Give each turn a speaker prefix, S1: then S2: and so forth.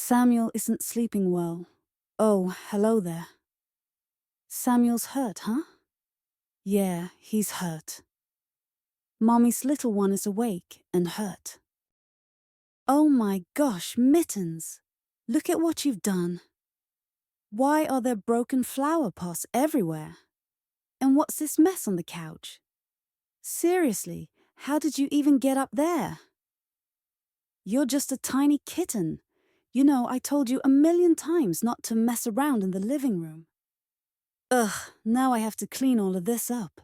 S1: Samuel isn't sleeping well. Oh, hello there. Samuel's hurt, huh? Yeah, he's hurt. Mommy's little one is awake and hurt. Oh my gosh, Mittens! Look at what you've done. Why are there broken flower pots everywhere? And what's this mess on the couch? Seriously, how did you even get up there? You're just a tiny kitten. You know, I told you 1,000,000 times not to mess around in the living room. Ugh, now I have to clean all of this up.